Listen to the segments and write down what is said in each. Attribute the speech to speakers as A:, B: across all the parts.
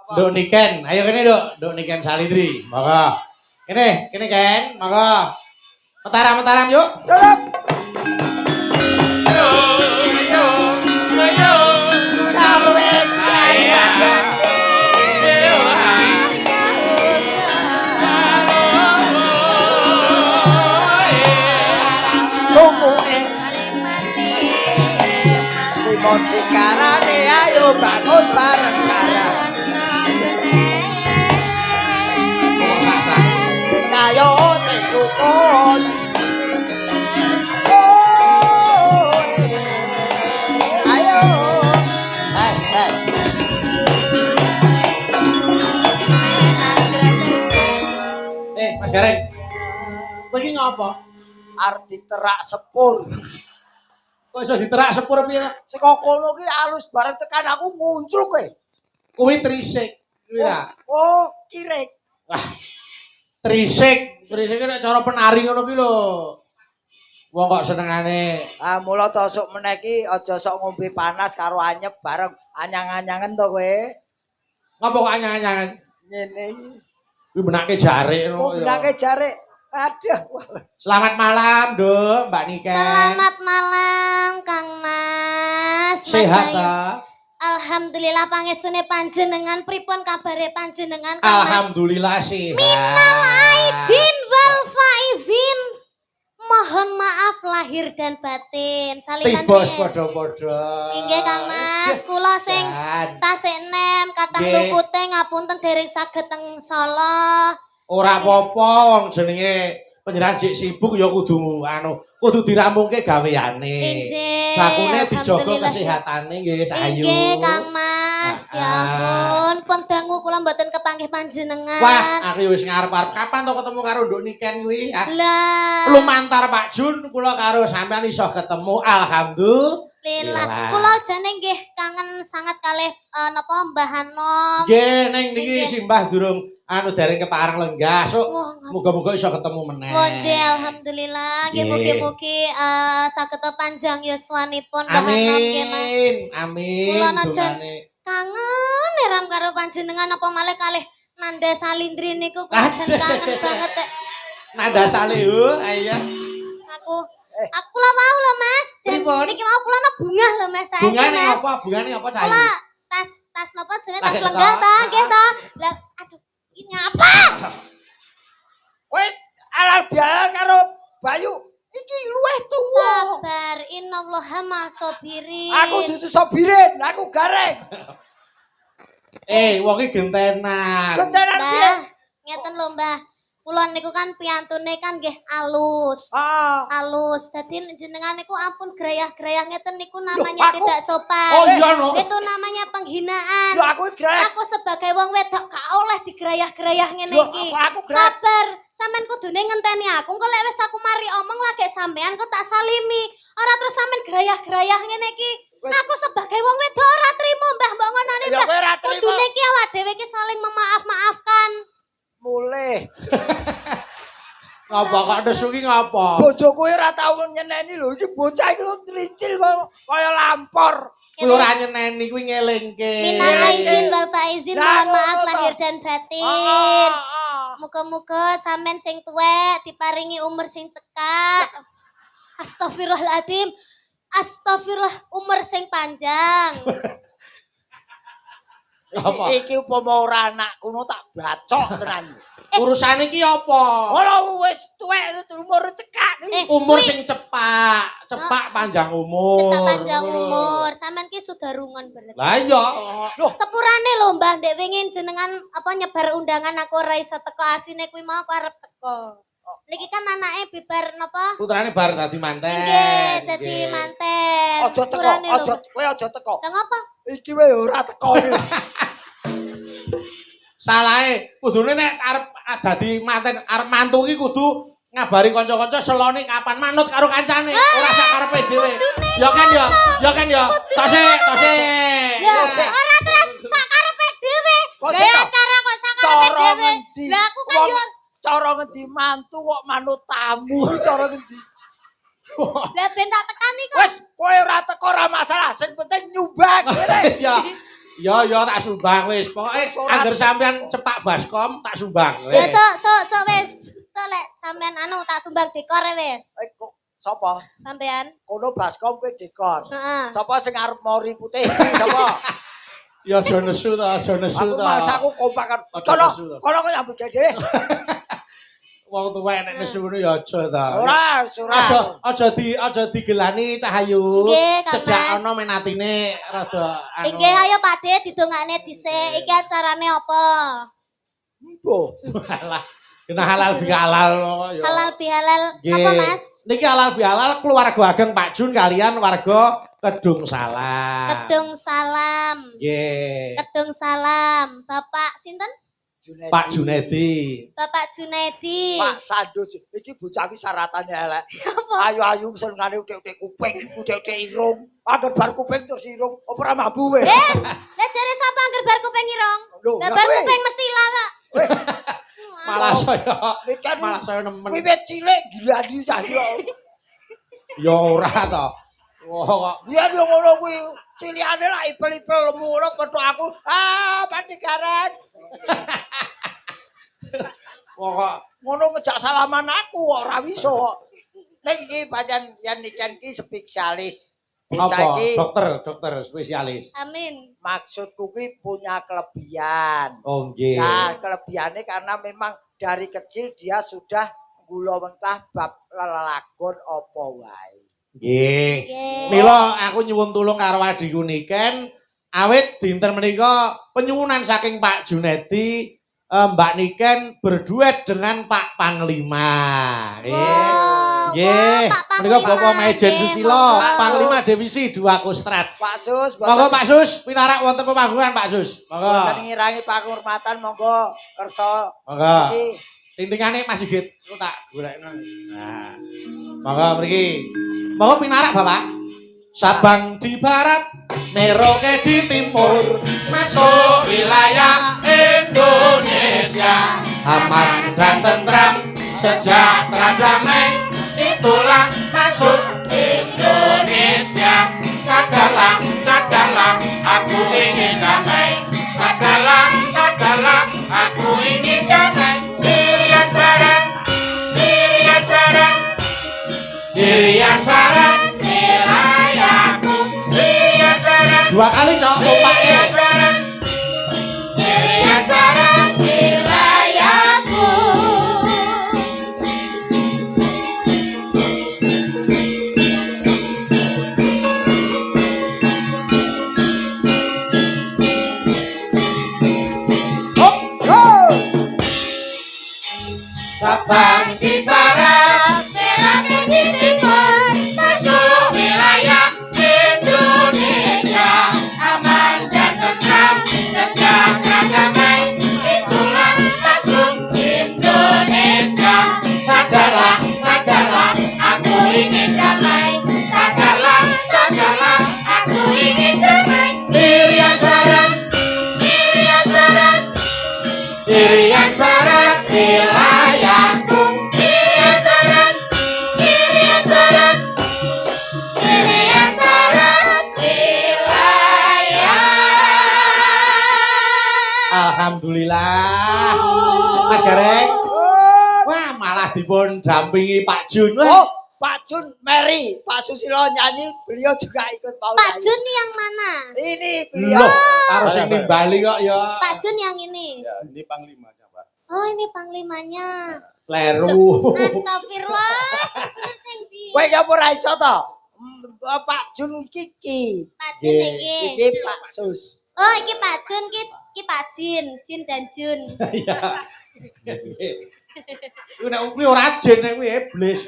A: Duk Niken, ayo kene Duk Niken Salidri. Monggo. Kene Ken, monggo. Mataram yuk.
B: Dalam. Sekarang ayo bangun bareng bareng. Ayo sing rukun. Ayo.
A: Mas Gareng. Kowe iki ngopo?
B: Arep diterak sepur.
A: Kok iso diterak sepur piye?
B: Saka kono ki alus bareng tekan aku muncul kowe.
A: Kuwi trisik. Kuwi ta.
B: Oh, kirek.
A: Wah. Trisik nek cara penari ngono ki lho. Wong kok senengane.
B: Ah, mula to sok meneh ki aja sok ngombe panas karo anyep bareng anyang-anyangen to kowe.
A: Ngopo kok anyang-anyangan?
B: Ngene iki.
A: Kuwi benake jare
B: Oh,
A: ngono ya.
B: benake jare. Aduh.
A: Selamat malam, Duk, Mbak Niken.
C: Selamat malam, Kang Mas.
A: Sehat
C: Bayu.
A: ta?
C: Alhamdulillah pangesune panjenengan pripun kabare panjenengan Kang Mas?
A: Alhamdulillah sehat.
C: Minal aidin wal faizin. Mohon maaf lahir dan batin. Salinan
A: Tibos
C: piye?
A: padha-padha.
C: Inggih Kang Mas, kula sing tasik nem kathah lupute ngapunten dereng saged teng Solo.
A: Ora apa-apa wong jenenge panjenengan jek sibuk ya kudu dirampungke gaweane.
C: Injih.
A: Bakune dijaga
C: Alhamdulillah.
A: kesehatane nggih sayu.
C: Inggih Kang Mas, ya ampun, pun dangu kula mboten kepanggih panjenengan.
A: Wah, aku wis ngarep-arep kapan to ketemu karo Nduk Niken kuwi?
C: Lah,
A: Lumantar Pak Jun kula karo sampean iso ketemu. Alhamdulillah.
C: kula jane nggih kangen sangat kalih napa Mbah Hanom.
A: Nggih, ning niki
C: Nggih.
A: simbah durung dereng kepareng lenggah. Sok
C: Wah,
A: muga-muga iso ketemu meneh.
C: Wonje alhamdulillah, nggih
A: Nggih.
C: mugi-mugi saged panjang yuswanipun Mbah Hanom nggih Mas.
A: Amin. Amin.
C: Kula najan
A: Dungane.
C: kangen neram karo panjenengan apa malih kalih Nanda Salindri niku kula jan kangen banget.
A: Nada salihu, ayo.
C: Aku lah mau lho Mas. Jan
A: Pripun?
C: niki mau kula ana bunga lho Mas. Sae
A: Bungane
C: Mas.
A: apa? Bungane apa cah?
C: Kula tas napa jenenge tas
A: Lagi
C: lenggah
A: teko.
C: ta, nggih ta. Lah aduh ini apa?
B: Wis alal bialan karo Bayu. Iki luwih tuwa.
C: Sabar innallaha masobirin.
B: Aku dudu sobirin, aku gareng.
A: Wong iki gentenan.
B: Gentenan piye?
C: Mbah, ngeten lho Mbah. Kula niku kan piyantune kan nggih alus.
B: Ah,
C: Alus. Dadi jenengan niku ampun grayah-grayah ngeten niku namanya
B: aku-
C: tidak sopan.
A: Oh iya no.
C: Itu namanya penghinaan.
B: lho aku gareng.
C: Aku sebagai wong wedok gak oleh digrayah-grayah ngene
B: Lho,
C: iki.
B: aku gareng.
C: Sabar, sampean kudune ngenteni aku. Engko lek wis aku mari omong lagi sampean kok tak salimi. Ora terus sampean grayah-grayah ngene iki.
B: Wes.
C: Aku sebagai wong wedok ora trimo Mbah mbok ngonane
B: Ya
C: Mbah.
B: kowe ora trimo.
C: Kudune iki awak dhewe iki saling memaaf-maafkan.
B: Mulih.
A: Ngapa kok nesu ki ngapa?
B: Bojoku ora tau nyeneni lho, iki bocah iki trincil kok kaya lampor.
A: Kuwi ora nyeneni kuwi ngelingke.
C: Minal aizin wal faizin,
B: Lah,
C: mohon maaf
B: ngono
C: lahir
B: toh.
C: dan batin.
B: Ah.
C: Muga-muga sampean sing tuwek diparingi umur sing cekak. Astagfirullahaladzim. Astagfirullah umur sing panjang.
A: Apa?
B: Iki upama ora anakku no tak bacok tenan.
A: Urusane iki apa?
B: Ora wis tuwek umur cekak iki.
A: Umur sing cepak panjang umur.
C: Cetak panjang umur. Sampean ki sudah rungon berarti.
A: Lah iya.
C: Sepurane lho Mbah, ndek wingi jenengan apa nyebar undangan aku ora iso teko asine kuwi mau aku arep teko. Niki kan anake bibar napa?
A: Putrane bar dadi manten.
C: Nggih, dadi manten.
B: Aja teko,
C: Sepurane lho.
B: aja kowe aja teko.
C: Lah ngapa?
B: Iki wae ora teko iki.
A: Salahe kudune nek arep dadi manten arep mantu ki kudu ngabari kanca-kanca selone kapan manut karo kancane, ora sak karepe dhewe. Ya kan ya, ya kan ya. Tosik, tosik.
C: Lah ora terus sak karepe dhewe.
B: Kok
C: Gaya
B: sik,
C: acara kok sak karepe
B: Cara
C: dhewe.
B: ngendi?
C: Lah aku kan
B: Wong
C: yo
B: cara ngendi mantu kok manut tamu cara ngendi?
C: lah ben tak tekani kok.
B: Wes kowe ora teko ora masalah, sing penting nyumbang ngene.
A: Ya. Ya tak sumbang wis. Pokoke angger sampean cepak baskom tak sumbang.
C: Ya sok wis. Sok lek sampean anu tak sumbang dekor wis.
B: Kok sapa?
C: Sampean.
B: Kono baskom kowe dekor.
C: Heeh.
B: Sapa sing arep mori putih sapa?
A: Ya aja nesu ta, aja nesu
B: Aku
A: ta.
B: masaku kompak kan.
A: Aja
B: Kono
A: nesu ta.
B: kono kok nyambut gede.
A: Wong tuwa nek nesu ngono ya aja ta.
B: Ora, ora.
A: Aja digelani Cahayu.
C: Nggih, Kang
A: Cedhak
C: Mas.
A: ana menatine rada anu.
C: Nggih ayo Pakde didongakne dhisik. Iki acarane apa?
B: Mbo.
A: Halah. Kena halal bihalal ya.
C: Halal bihalal
A: Nggih.
C: apa Mas?
A: Niki halal bihalal keluarga ageng Pak Jun kalian warga Kedung Salam.
C: Kedung salam.
A: Nggih.
C: Kedung salam. Bapak sinten?
B: Junedi.
A: Pak Junedi.
C: Bapak Junedi.
B: Pak Sando. Iki bocah iki syaratane elek. Ayu-ayu senengane uthik-uthik kuping, uthik-uthik irung. Angger bar kuping terus irung, apa ora mambu kowe?
C: Lah jare sapa angger bar kuping irong?
B: Lho,
C: Lah
B: lah
C: bar
B: kowe.
C: kuping mesti lara.
A: Malah saya
B: Mikir
A: malah saya nemen.
B: wiwit cilik gilani cahya.
A: Ya ora to. Wah kok
B: Biyen yo ngono kuwi. Cilikane lak ipel-ipel lemu ngono petuk aku. Ah, pati karet.
A: kok
B: Ngono ngejak salaman aku ora iso. Ning iki pancen yen iki spesialis. Bocah
A: apa?
B: iki
A: Dokter spesialis.
C: Amin.
B: maksudku kuwi punya kelebihan.
A: Oh nggih.
B: Nah, kelebihannya karena memang dari kecil dia sudah gula mentah bab lelagon apa wae.
A: Nggih.
C: Nggih.
A: Mila aku nyuwun tulung karo adhiku Niken awit dinten menika penyuwunan saking Pak Junedi Mbak Niken berduet dengan Pak Panglima. Nggih. Nggih. Menika Bapak Majen Susilo, Panglima Divisi 2 Kostrad.
B: Pak Sus,
A: Monggo Pak Sus, pinarak wonten pemanggungan Pak Sus.
B: boten
A: Monggo.
B: ngirangi penghormatan monggo kersa
A: Monggo.
B: iki
A: Tintingane Mas Sigit, lu tak golekno. Nah. Monggo mriki. Monggo pinarak Bapak. Sabang di barat, Merauke di timur, masuk wilayah Indonesia. Aman dan tentram, sejahtera damai, itulah masuk Indonesia. Sadarlah, aku ingin damai. Sadarlah, aku ingin damai. Irian barat, wilayahku. Irian barat, 2 kali cok, ompaknya. Irian barat, wilayahku. Sabang di barat, Merauke di timur, masuk wilayah Indonesia. Aman dan tentram, sejahtera damai, itulah masuk Indonesia. Sadarlah, aku ingin damai. Sadarlah, aku ingin damai. Irian barat, Irian barat, wilayahku. Irian barat, wilayah. Alhamdulillah. Mas Gareng. Wah, malah dipun dampingi Pak Jun. Wah.
B: Oh, Pak Jun Mary, Pak Susilo nyanyi, beliau juga ikut mau
C: Pak
B: nyanyi.
C: Jun yang mana?
B: Ini beliau.
A: Loh, karo sing nimbali kok ya.
C: Pak Jun yang ini.
D: Ya, ini panglimanya, Pak.
C: Oh, ini panglimanya.
A: Kleru.
C: Astagfirullah, bener sing ndi?
B: Kowe ya ora iso to? Pak Jun iki.
C: Pak Jun iki.
B: Iki Pak Sus.
C: Oh, iki Pak Jun, iki Pak Jin, Jin dan Jun.
A: Iya. Kuwi nek kuwi ora jen nek kuwi iblis.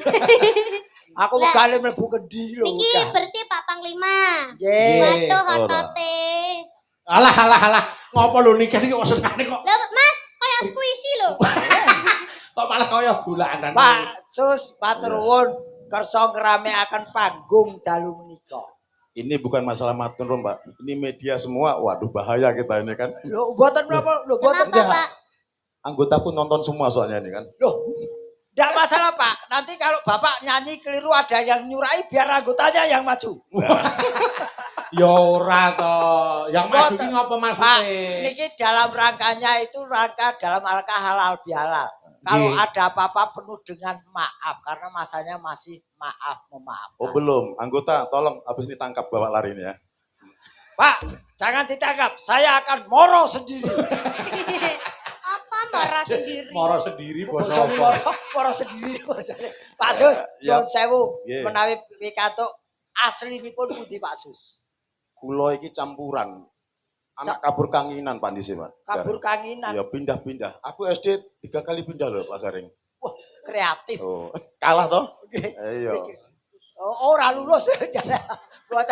B: Aku
C: Lah.
B: wegane mlebu kendi lho.
C: Niki berarti Pak Panglima.
B: Nggih.
C: Waduh,
D: ora.
C: hotote.
A: Alah. Ngopo lho nikah iki kok senengane kok.
C: Lah, Mas, kaya squishy lho.
A: Kok malah kaya bulanan.
B: Pak Sus, matur nuwun kersa ngramekaken panggung dalu menika.
D: Ini bukan masalah matur, Pak. Ini media semua. Waduh, bahaya kita ini kan.
B: Lho, mboten menapa? Lho, mboten.
C: Kenapa, Pak?
D: Anggotaku nonton semua soalnya ini kan.
B: Loh, enggak masalah, Pak. Nanti kalau Bapak nyanyi keliru ada yang nyurai biar anggotanya yang maju.
A: Ya ora to. Yang maju ki ngopo
B: Pak,
A: maksudnya?
B: niki dalam rangkanya itu dalam rangka halal bihalal. Kalau
A: Nggih.
B: ada apa-apa penuh dengan maaf karena masanya masih maaf memaafkan.
D: Oh belum, anggota tolong habis ini tangkap bawa lari ini ya.
B: Pak, jangan ditangkap. Saya akan moro sendiri.
C: Apa marah sendiri?
A: Moro sendiri bos
B: Bosok
A: apa?
B: moro sendiri. Pak Sus,
D: Ya.
B: nyuwun sewu
D: Nggih.
B: menawi pikantuk aslinipun pundi Pak Sus?
D: Kula iki campuran. Anak kabur kanginan Pak Disi, Pak.
B: Kabur
D: Gareng.
B: kanginan.
D: Ya pindah-pindah. Aku SD 3 kali pindah loh Pak Gareng.
B: Wah, kreatif.
D: Oh, kalah toh?
B: Nggih.
D: Iya.
B: Oh, ora lulus. Kula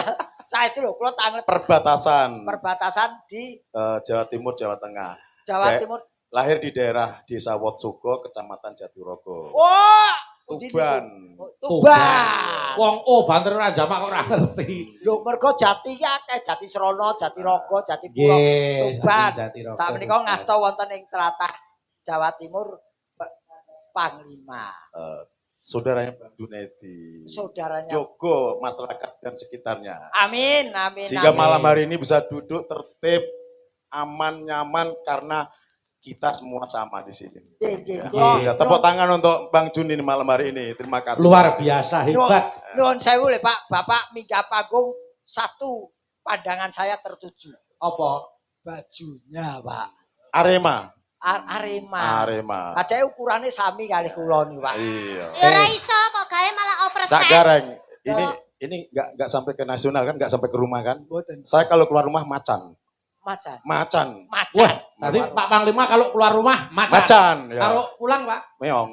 B: saestu lho, kula tangan
D: Perbatasan
B: perbatasan di
D: Jawa Timur, Jawa Tengah.
B: Jawa
D: Kayak-
B: Timur.
D: Lahir di daerah Desa Wotsugo, Kecamatan Jatirogo.
B: Wah,
D: Tuban.
B: Tuban.
A: Wong oh banter ora jamak kok ora ngerti.
B: Lho mergo Jati ki akeh, Jati Srana, Jati Raga, Jati Pura, Tuban. Sakmenika ngasta wonten ing tlatah Jawa Timur Panglima.
D: Saudaranya Bang Junedi.
B: Saudaranya.
D: Jogo masyarakat dan sekitarnya.
B: Amin, amin,
D: Sehingga
B: amin.
D: malam hari ini bisa duduk tertib, aman, nyaman karena kita semua sama di sini.
B: Nggih, nggih.
A: Iya,
D: Ya, tepuk tangan untuk Bang Jun ini malam hari ini. Terima kasih.
A: Luar biasa hebat.
B: Nuwun sewu le Pak, Bapak minggah panggung satu pandangan saya tertuju.
A: Apa?
B: Bajunya, Pak.
D: Arema.
B: Arema.
D: Arema.
B: Kacake ukurane sami kalih kula nih, Pak.
D: Iya.
C: Ya ora iso kok gawe malah
D: Tak
C: oversize.
D: gareng. Ini nggak sampai ke nasional kan, nggak sampai ke rumah kan.
B: Mboten.
D: Saya kalau keluar rumah macan.
B: Macan.
D: Macan.
B: Macan.
A: Wah, tadi Pak Panglima kalau keluar rumah macan.
D: Macan. Ya.
A: Kalau pulang Pak.
D: Meong.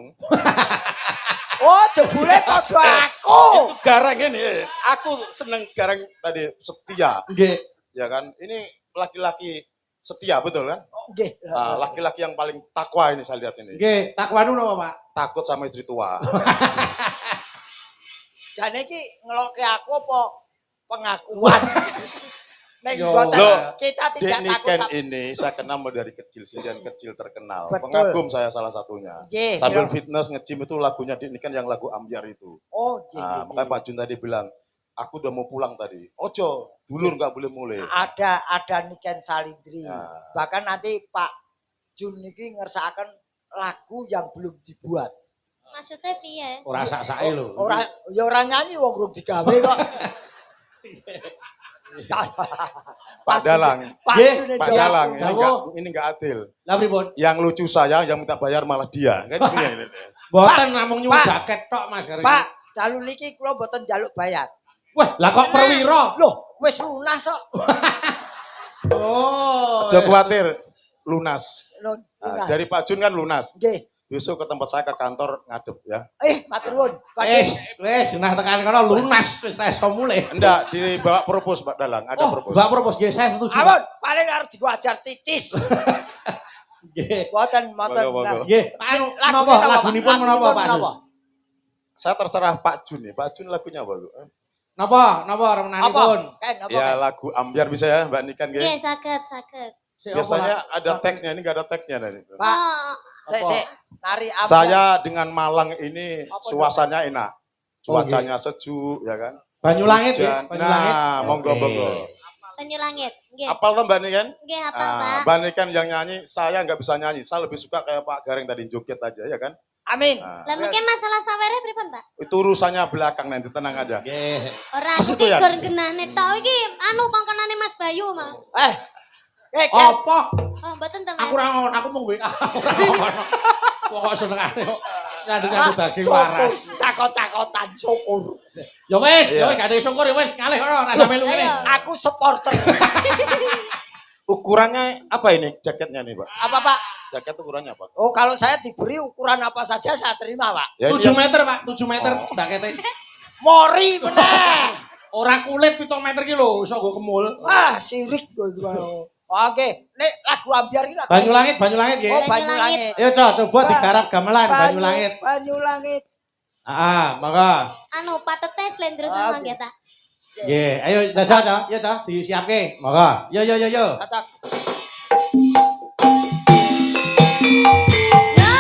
B: Oh, jebule padha aku.
D: Itu gareng ini. Aku seneng gareng tadi setia.
A: Nggih.
D: Ya kan. Ini laki-laki setia betul kan?
B: Oh, nggih.
D: Nah, laki-laki yang paling takwa ini saya lihat ini.
A: Nggih, takwanu napa Pak?
D: Takut sama istri tua.
B: Jane iki ngeloke aku apa pengakuan? Nek
A: Yo.
B: mboten
D: Loh,
B: kita
D: Dek
B: tidak takut.
D: Niken ini saya kenal mulai dari kecil, sejak kecil terkenal.
B: Betul.
D: Pengagum saya salah satunya.
B: Nggih.
D: Sambil fitness nge-gym itu lagunya Dek Niken yang lagu Ambyar itu.
B: Oh, nggih.
D: Nah,
B: nggih,
D: makanya
B: nggih.
D: Pak Jun tadi bilang, aku udah mau pulang tadi. Ojo, dulur nggak boleh mulai.
B: Ada Niken Salindri.
D: Nah.
B: Bahkan nanti Pak Jun niki ngersakaken lagu yang belum dibuat.
C: Maksudnya piye?
A: Ora sak-sake lho.
B: Ora ya ora nyanyi wong urung digawe kok.
D: Pak Dalang,
B: Pak
A: Nggih,
B: Jun
D: Pak
B: itu-
D: Dalang,
A: Dawo.
D: ini nggak adil.
A: Lah pripun?
D: Yang lucu saya, yang minta bayar malah dia. Kan ini.
A: Mboten namung nyuwun
B: Pak.
A: jaket tok Mas Gareng.
B: Pak, dalu niki kula mboten njaluk bayar.
A: Wah, lah kok perwira?
B: Loh, wis lunas kok.
A: Oh.
D: Aja khawatir, lunas.
B: Nun,
D: Nah,
B: lunas.
D: dari Pak Jun kan lunas.
B: Nggih.
D: Besok ke tempat saya ke kantor ngadep ya.
B: Matur nuwun.
A: Wes, jenah tekan kono lunas wis ra iso mulih.
D: Enggak, dibawa propos Pak Dalang, ada
A: Oh,
D: propos.
A: Mbak propos nggih, saya setuju.
B: Amun, paling arep diajar titis.
A: Nggih.
B: Mboten, mboten.
D: Monggo, monggo.
A: Nggih, anu
B: Lagunya
A: napa
B: napa, Pak?
A: lagunipun menapa
B: Lagunipun
A: Pak
B: menapa?
A: Sus?
D: Saya terserah Pak Jun nih. Pak Jun lagunya apa, Bu?
A: Napa
B: Apa?
A: remenanipun?
B: Ken, apa?
D: Ya
B: Ken?
D: lagu Ambyar bisa ya Mbak Nikan
C: Nggih,
D: nggih.
C: saged.
A: Si apa,
D: Biasanya
A: Pak?
D: ada teksnya, ini enggak ada teksnya tadi.
B: Pak,
C: Oh,
B: sik nari apa?
D: Saya dengan Malang ini
B: Apa
D: suasananya enak.
A: Oh,
D: Cuacanya sejuk ya kan.
A: Banyu langit ya,
D: Hujan.
A: Banyu langit.
D: Nah, monggo
A: Oke.
D: monggo.
C: Banyu langit. Nggih.
D: Apal tuh Mbak Nikan?
C: Nggih, hafal, Pak.
D: Mbak Nikan yang nyanyi, saya nggak bisa nyanyi. Saya lebih suka kayak Pak Gareng tadi joget aja ya kan.
B: Amin.
D: Nah,
C: Lah mungkin masalah sawere pripun, Pak?
D: itu urusannya belakang nanti, tenang aja.
A: Nggih.
C: Ora
D: Mas
C: aku
D: itu
C: ki
D: ya?
C: gur genahne tok iki anu kongkonane Mas Bayu mah.
B: Ken.
A: Apa?
C: Oh, mboten to, Mas.
A: Aku ora ngono, aku mung WA. Ora ngono. Pokok senengane kok nyadu-nyadu daging waras.
B: Cakot-cakotan syukur.
A: Ya wis, ya
D: Iya.
A: wis gak ada syukur ya wis ngalih kono rasa melu kene.
C: Ayo.
B: Aku supporter.
D: Ukurannya apa ini jaketnya nih Pak?
B: Apa, Pak?
D: Jaket ukurannya apa?
B: Oh, kalau saya diberi ukuran apa saja saya terima, Pak.
D: Ya, ini
A: 7
D: yang-
A: meter, Pak. 7 meter
D: Oh.
A: jakete.
B: Mori meneh.
A: Ora kulit 7 meter ki lho, iso nggo kemul.
B: Sirik gue gimana. Oke, nek lagu Ambyar ini lagu.
A: Banyu langit nggih.
B: Oh,
C: Banyu
B: Banyu Langit.
A: Ayo coba digarap gamelan Banyu langit.
B: Banyu Langit.
A: Monggo.
C: Anu patete slendro
B: Ah,
C: sama nggih ta.
A: Nggih, ayo jajal Cok. Ya Cok, disiapke. Monggo. Yo.
B: Kata
C: No!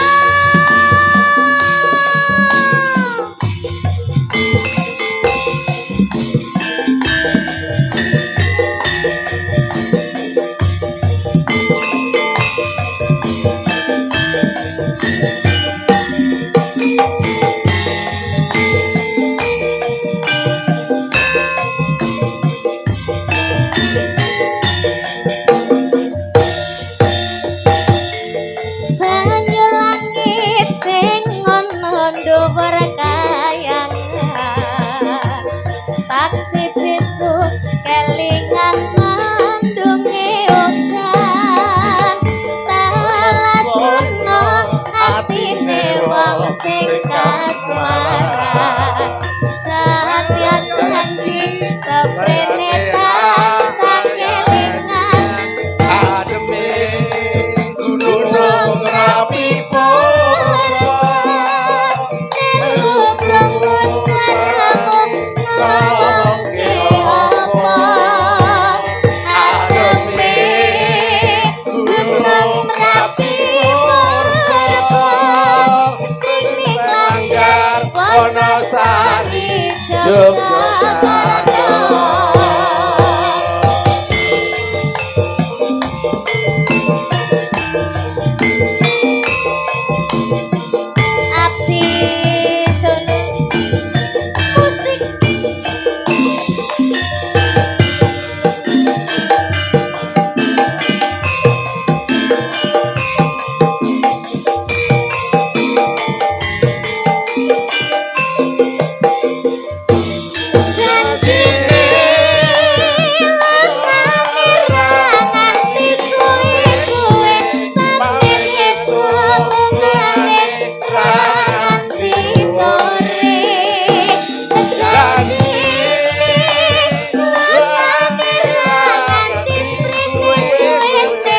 C: bisu kelingan mendungi udan talasono atine wong sing kasmaran satya janji saprene tansah kelingan
D: ademe gunung rapi purba
C: melu krungu swaramu ngomong ke apa ademe gunung rapi purba sing langgar Wonosari Yogyakarta. Abdi Solo musik janjine nganti suwe-suwe tapi esuk mungane nganti sore janjine nganti suwe-suwe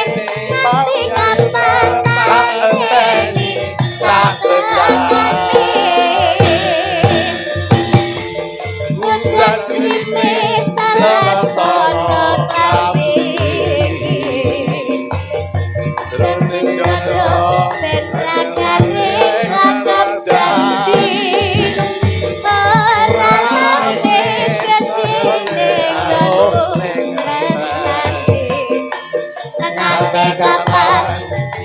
C: nganti kapan tak enteni satekane Bukan krimis talasono tapi Sering dodo penrakane ngatap janji Orang setine gadung mesnati Nanti kapan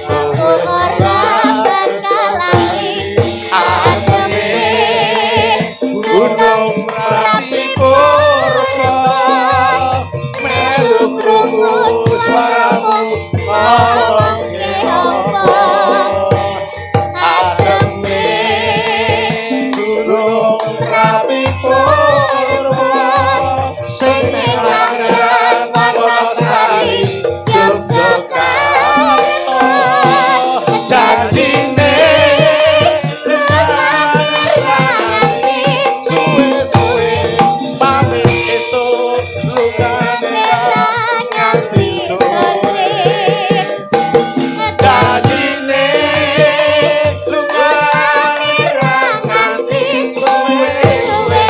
C: aku orang bakal lali Ademe gunung rapi purba melu krungu suaramu ngomong ke apa ademe
D: gunung rapi purba sing langgar Wonosari
C: Yogyakarta
D: janjine suwe-suwe pamit esuk lungane nganti sore janjine lungane nganti suwe-suwe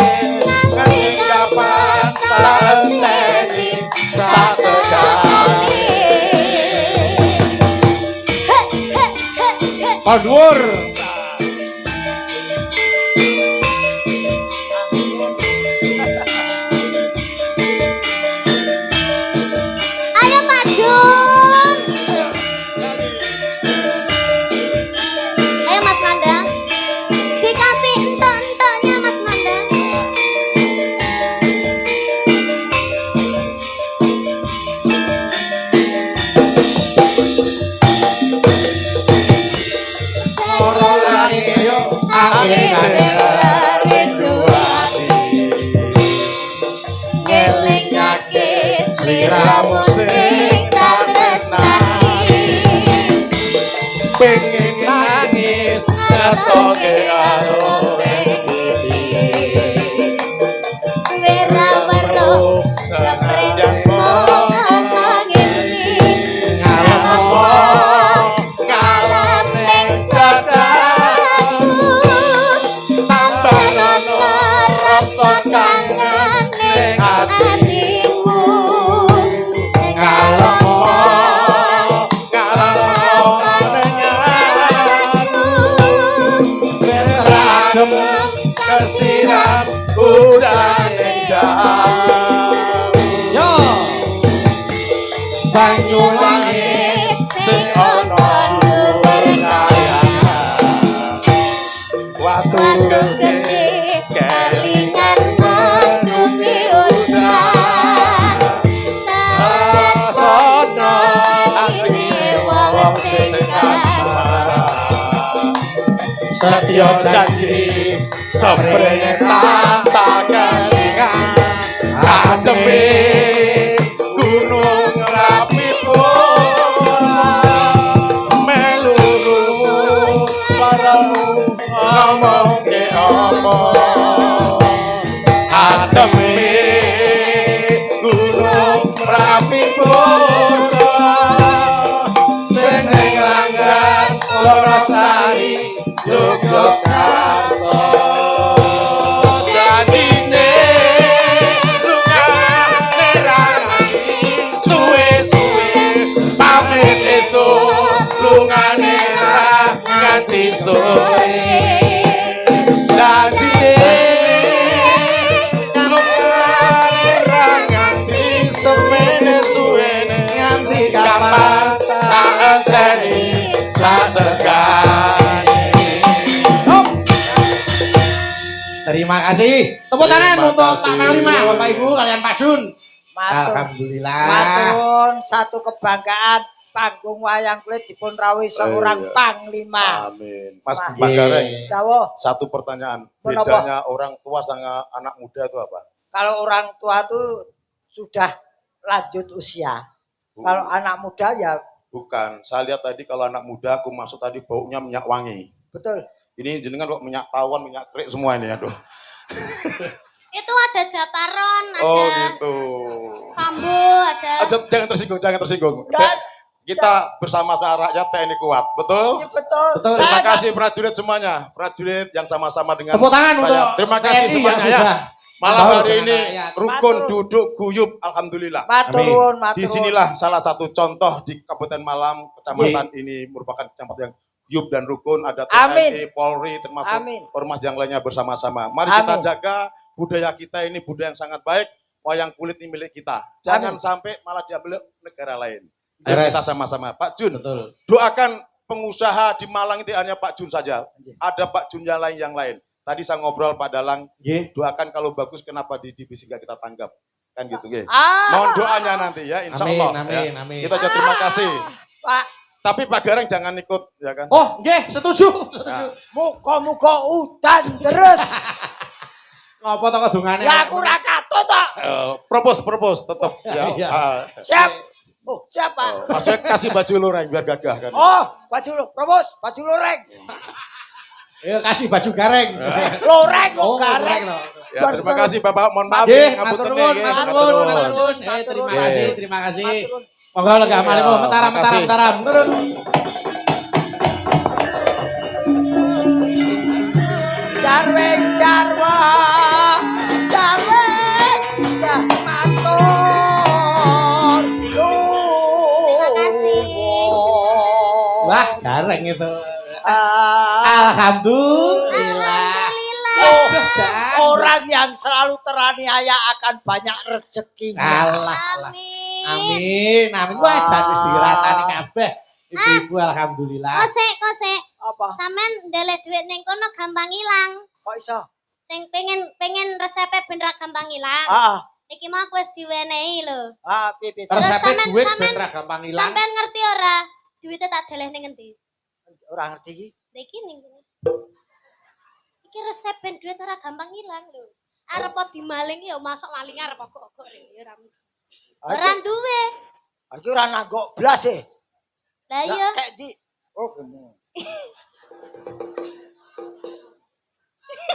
D: nganti kapan tak enteni satekane
A: Pandur.
C: Ayo Pak Jun. Ayo Mas Nandang. Dikasih entok-entoknya Mas Nandang.
D: angin rindu ati
C: Ngelingake sliramu sing tak tresnani
D: pengen nangis ngetoke karo
C: Swera weruh senajan mong angin
D: ngalam
C: ngalam ning dadaku tambah ana rasa kangen ning atiku ngalam
D: kesiram udan yang jauh
A: Yo.
D: banyu langit sing ana dhuwur kayangan watu gede
C: kelingan mendungi udan
D: tasono atine wong sing asmara Satya janji seprene tansah kelingan ademe gunung rapi pura meluru suaramu ngomong ke apa ademe gunung rapi pura seneng langgan Lorosari Yogyakarta janjine lungane rangi suwe-suwe pamit esuk lungane nganti sore janjine lungane nganti semene suwene nganti kapan tak enteni satekane.
A: Terima kasih. Tepuk tangan
D: Terima
A: untuk
D: kasih.
A: Pak Panglima, Bapak Ibu, kalian Pak Jun.
B: Matur.
A: Alhamdulillah.
B: Maturun satu kebanggaan panggung wayang kulit dipun rawuhi seorang
D: Iya.
B: panglima.
D: Amin. Mas
B: Wah.
D: Bagareng,
B: Dawuh,
D: satu pertanyaan.
B: Kenapa?
D: Bedanya orang tua sama anak muda itu apa?
B: kalau orang tua tuh sudah lanjut usia. Kalau anak muda ya
D: Bukan. Saya lihat tadi kalau anak muda aku masuk tadi baunya minyak wangi.
B: betul.
D: Ini jenengan kok minyak tawon, minyak kerik semua ini aduh.
C: Itu ada japaron, ada
D: Oh gitu.
C: bambu, ada
D: Jangan tersinggung, jangan tersinggung.
B: Dan
D: Kita bersama rakyat TNI kuat, betul?
B: iya betul.
A: Betul.
D: Terima
B: Saya-
D: kasih prajurit semuanya, prajurit yang sama-sama dengan
A: Tepuk tangan untuk
D: rakyat. Terima kasih
A: TNI
D: semuanya
A: yang
D: ya.
A: sudah
D: Malam
A: membawa
D: hari
A: dengan
D: ini
A: rakyat.
D: rukun
B: Matur.
D: duduk guyup, alhamdulillah.
B: Maturun, maturun.
D: Disinilah salah satu contoh di Kabupaten Malang, kecamatan ini merupakan kecamatan yang guyup dan rukun. Ada TNI, Polri, termasuk
B: Amin.
D: ormas yang lainnya bersama-sama. Mari kita
B: Amin.
D: jaga budaya kita ini, budaya yang sangat baik. Wayang kulit ini milik kita. Jangan
B: Amin.
D: sampai malah diambil negara lain.
A: Beres.
D: Kita sama-sama. Pak Jun,
A: Betul.
D: doakan pengusaha di Malang itu hanya Pak Jun saja. Ada Pak Jun yang lain. Tadi saya ngobrol Pak Dalang,
A: Nggih.
D: doakan kalau bagus kenapa di divisi nggak kita tanggap. Kan gitu, nggih.
B: Ah,
D: Mohon doanya nanti ya, insya
A: Amin,
D: Allah.
A: amin,
D: ya.
A: amin.
D: Kita aja terima kasih.
B: Pak,
D: Tapi Pak Gareng jangan ikut, ya kan?
A: Oh, nggih, setuju.
D: Nah,
B: muka-muka udan terus.
A: Ngapa to kedungane?
B: Ya aku ra katut tok.
D: propose tetap ya.
A: Iya.
B: Siap. Oh, siapa?
D: Maksudnya kasih baju loreng biar gagah kan.
B: Oh, baju lo, probos, baju loreng.
A: Ayo kasih baju gareng.
B: Loreng kok
A: Oh,
B: gareng.
A: gareng.
D: Ya, terima kasih Bapak. Mohon maaf
A: Nggih,
D: nih,
A: matur
D: ngapunten
A: nuwun,
D: nih,
A: matur
D: matur
A: nuwun,
D: nuwun.
A: matur nuwun.
B: Matur
A: Terima
B: nuwun.
A: kasih, terima kasih.
B: Maturun.
A: Monggo lega malih
D: Iya,
A: mentaram,
D: makasih.
A: mentaram, turun.
B: Jarweng jarwa. Jarweng matur.
C: Terima kasih.
A: Wah, gareng itu.
B: Ah,
A: Alhamdulillah.
B: oh,
A: Jan.
B: orang yang selalu teraniaya akan banyak rezekinya.
A: Alah, alah.
C: Amin.
A: Amin, amin. Wah, jan wis diratani kabeh. Ibu-ibu alhamdulillah.
C: Kosek.
B: Apa?
C: Sampean ndelek dhuwit ning kono gampang ilang.
B: Kok iso?
C: Sing pengen resepe ben ra gampang ilang.
B: Ah,
C: Iki mah aku wis diwenehi lho.
B: pipi.
C: Terus
A: Resepe
C: sampean-
A: duit
C: sampean-
A: ben ra gampang ilang.
C: Sampean ngerti ora? Duitnya tak deleh ning endi?
B: Ora ngerti iki.
C: Iki ning kene. Iki resep ben duit ora gampang ilang lho. Arep kok dimaling ya masuk maling arep kok ya ora. Ora duwe.
B: Aku ora nanggok blas e.
C: Lah
B: Lah
C: iya.
B: kayak di oh gini.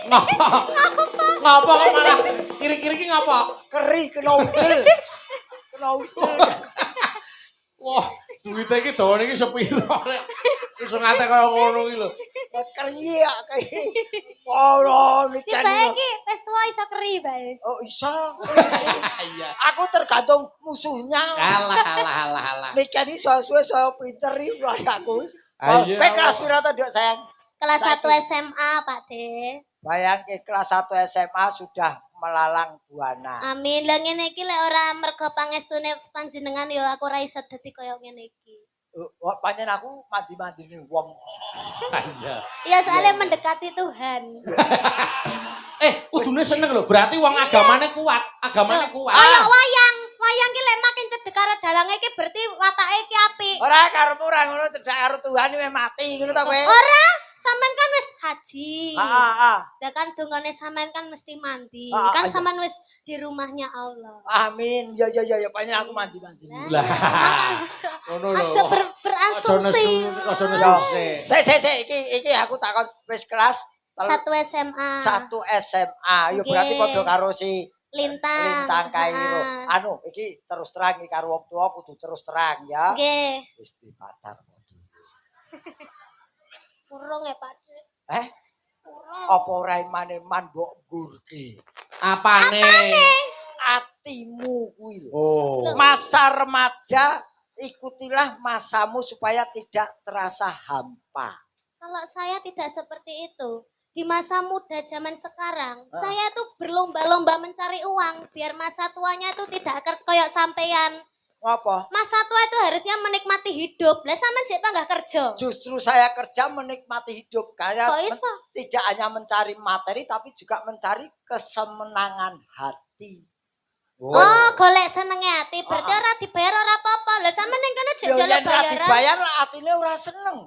A: Ngapa? Ngapa kok malah kiri-kiri ki ngapa?
B: Keri kena udel. Kena udel.
A: Wah, duitnya iki dawane iki sepiro rek. Wis ngate kaya ngono iki lho.
B: Keri ya kayak. Oh,
C: Ki
B: nikan.
C: bae iki wis tuwa iso keri bae.
B: Oh, iso.
A: Iya.
B: Aku tergantung musuhnya.
A: Alah.
B: Nikan iki suwe saya pinter iki aku.
A: Ayo.
B: Kowe kelas pira to, Dok, sayang?
C: Kelas
B: Saiki.
C: 1 SMA, Pak De.
B: Bayangke kelas 1 SMA sudah melalang buana.
C: Amin. Lah ngene iki lek ora mergo pangestune panjenengan ya aku ora iso dadi kaya ngene iki.
B: Panjen aku mandi-mandine wong.
A: Iya.
C: Ya soalnya mendekati Tuhan.
A: Kudune seneng lho. Berarti wong agamane kuat. Agamane kuat.
C: Kaya wayang. Wayang ki lek makin cedhek karo dalange iki berarti watake iki apik.
B: Ora karepmu ora ngono cedak karo Tuhan wis mati ngono ta kowe.
C: Ora, sampean kan wis haji.
B: Heeh.
C: Lah kan dongane sampean kan mesti mandi.
B: Ah,
C: Kan
B: iya.
C: sampean wis di rumahnya Allah.
B: Amin. Ya pokoknya aku mandi.
A: Lah.
C: Makanya
A: Ngono lho.
C: aja beransumsi.
A: Aja
B: Yo,
A: nesu.
B: iki aku takon wis kelas
C: 1 SMA.
B: 1 SMA. Yo
C: Oke.
B: berarti padha karo si
C: Lintang.
B: Kairo.
C: Heeh.
B: Anu, iki terus terang iki karo wong tua kudu terus terang ya.
C: Nggih.
B: Wis di pacar kudu.
C: Urung ya, Pak. Dik. Urung.
B: Apa ora iman-iman mbok gurke?
A: Apane?
B: Atimu kuwi lho.
A: Oh.
B: Masa remaja ikutilah masamu supaya tidak terasa hampa.
C: Kalau saya tidak seperti itu. Di masa muda zaman sekarang, saya tuh berlomba-lomba mencari uang biar masa tuanya itu tidak kayak sampean.
B: Apa?
C: Masa tua itu harusnya menikmati hidup. Lah sampean sik nggak kerja.
B: Justru saya kerja menikmati hidup. Kayak
C: Kok iso?
B: tidak hanya mencari materi tapi juga mencari kesemenangan hati.
C: Oh, golek senenge ati. Berarti ora dibayar ora apa-apa. Lah sampean ning kene jek
B: Yo
C: jaluk
B: yen ora
C: bayaran.
B: dibayar lah atine ora seneng.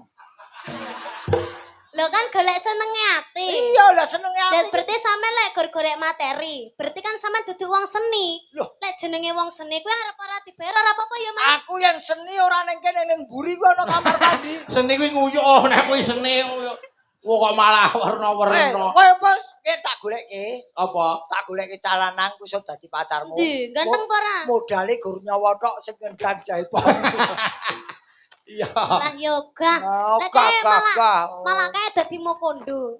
C: Lah kan golek senenge ati.
B: Iya lah senenge
C: Dan
B: ati.
C: berarti sampean lek golek materi. Berarti kan sampean dudu wong seni.
B: Loh.
C: Lek jenenge wong seni kuwi arep ora dibayar ora apa-apa ya, Mas.
B: Aku yang seni ora ning kene ning mburi ku ana kamar mandi.
A: Seni kuwi nguyuh nek kuwi seni nguyuh. Wah kok malah warna-warna.
B: Kowe bos, tak goleke.
A: Apa?
B: Tak goleke calananku iso dadi pacarmu.
C: Ndi, ganteng apa ora?
B: Modale gur nyawa tok sing ngendang jaipong.
A: Iya.
C: Lah yoga.
B: Oh,
C: Lah kayak
B: gagah.
C: malah kayak dadi mokondo.